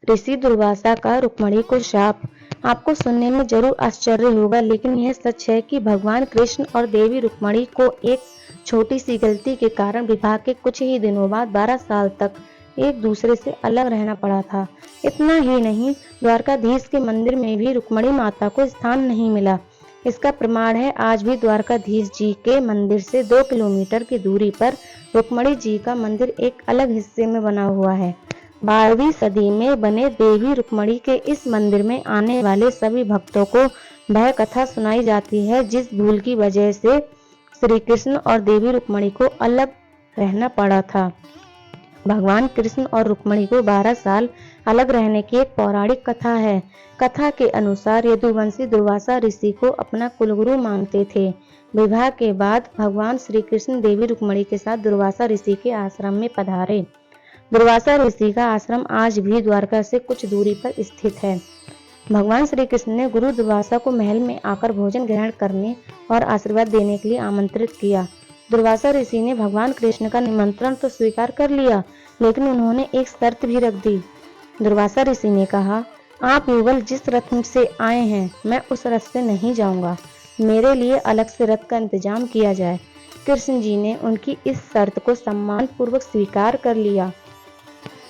ऋषि दुर्वासा का रुक्मिणी को शाप। आपको सुनने में जरूर आश्चर्य होगा, लेकिन यह सच है कि भगवान कृष्ण और देवी रुक्मिणी को एक छोटी सी गलती के कारण विवाह के कुछ ही दिनों बाद 12 साल तक एक दूसरे से अलग रहना पड़ा था। इतना ही नहीं, द्वारकाधीश के मंदिर में भी रुक्मिणी माता को स्थान नहीं मिला। इसका प्रमाण है आज भी द्वारकाधीश जी के मंदिर से 2 किलोमीटर की दूरी पर रुक्मिणी जी का मंदिर एक अलग हिस्से में बना हुआ है। 12वीं सदी में बने देवी रुक्मिणी के इस मंदिर में आने वाले सभी भक्तों को वह कथा सुनाई जाती है जिस भूल की वजह से श्री कृष्ण और देवी रुक्मिणी को अलग रहना पड़ा था। भगवान कृष्ण और रुक्मिणी को 12 साल अलग रहने की एक पौराणिक कथा है। कथा के अनुसार यदुवंशी दुर्वासा ऋषि को अपना कुलगुरु मानते थे। विवाह के बाद भगवान श्री कृष्ण देवी रुक्मिणी के साथ दुर्वासा ऋषि के आश्रम में पधारे। दुर्वासा ऋषि का आश्रम आज भी द्वारका से कुछ दूरी पर स्थित है। भगवान श्री कृष्ण ने गुरु दुर्वासा को महल में आकर भोजन ग्रहण करने और आशीर्वाद देने के लिए आमंत्रित किया। दुर्वासा ऋषि ने भगवान कृष्ण का निमंत्रण तो स्वीकार कर लिया, लेकिन उन्होंने एक शर्त भी रख दी। दुर्वासा ऋषि ने कहा, आप युगल जिस रथ से आए हैं मैं उस रथ से नहीं जाऊंगा, मेरे लिए अलग से रथ का इंतजाम किया जाए। कृष्ण जी ने उनकी इस शर्त को सम्मान पूर्वक स्वीकार कर लिया।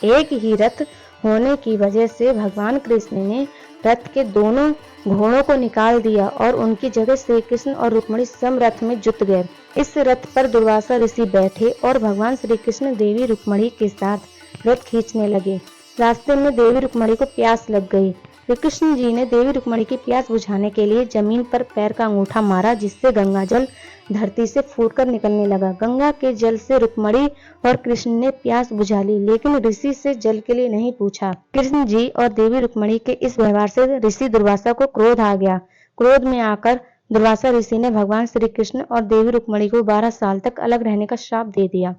एक ही रथ होने की वजह से भगवान कृष्ण ने रथ के दोनों घोड़ों को निकाल दिया और उनकी जगह श्री कृष्ण और रुक्मिणी स्वयं रथ में जुट गए। इस रथ पर दुर्वासा ऋषि बैठे और भगवान श्री कृष्ण देवी रुक्मिणी के साथ रथ खींचने लगे। रास्ते में देवी रुक्मिणी को प्यास लग गई। कृष्ण जी ने देवी रुक्मिणी की प्यास बुझाने के लिए जमीन पर पैर का अंगूठा मारा, जिससे गंगा जल धरती से फूटकर निकलने लगा। गंगा के जल से रुक्मिणी और कृष्ण ने प्यास बुझा ली, लेकिन ऋषि से जल के लिए नहीं पूछा। कृष्ण जी और देवी रुक्मिणी के इस व्यवहार से ऋषि दुर्वासा को क्रोध आ गया। क्रोध में आकर दुर्वासा ऋषि ने भगवान श्री कृष्ण और देवी रुक्मिणी को 12 साल तक अलग रहने का श्राप दे दिया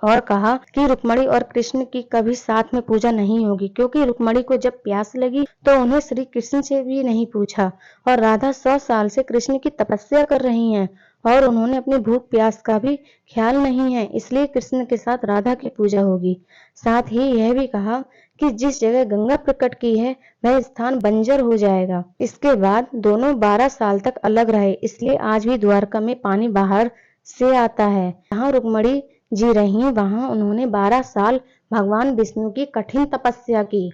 और कहा कि रुक्मिणी और कृष्ण की कभी साथ में पूजा नहीं होगी, क्योंकि रुक्मिणी को जब प्यास लगी तो उन्हें श्री कृष्ण से भी नहीं पूछा और राधा 100 साल से कृष्ण की तपस्या कर रही हैं और उन्होंने अपनी भूख प्यास का भी ख्याल नहीं है, इसलिए कृष्ण के साथ राधा की पूजा होगी। साथ ही यह भी कहा कि जिस जगह गंगा प्रकट की है वह स्थान बंजर हो जाएगा। इसके बाद दोनों 12 साल तक अलग रहे, इसलिए आज भी द्वारका में पानी बाहर से आता है। जहाँ रुक्मिणी जी रही वहां उन्होंने 12 साल भगवान विष्णु की कठिन तपस्या की।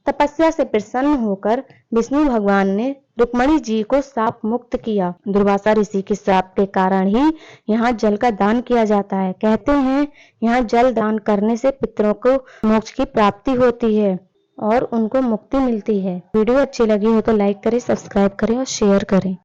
तपस्या से प्रसन्न होकर विष्णु भगवान ने रुक्मिणी जी को शाप मुक्त किया। दुर्वासा ऋषि के शाप के कारण ही यहाँ जल का दान किया जाता है। कहते हैं यहाँ जल दान करने से पितरों को मोक्ष की प्राप्ति होती है और उनको मुक्ति मिलती है। वीडियो अच्छी लगी हो तो लाइक करें, सब्सक्राइब करें और शेयर करें।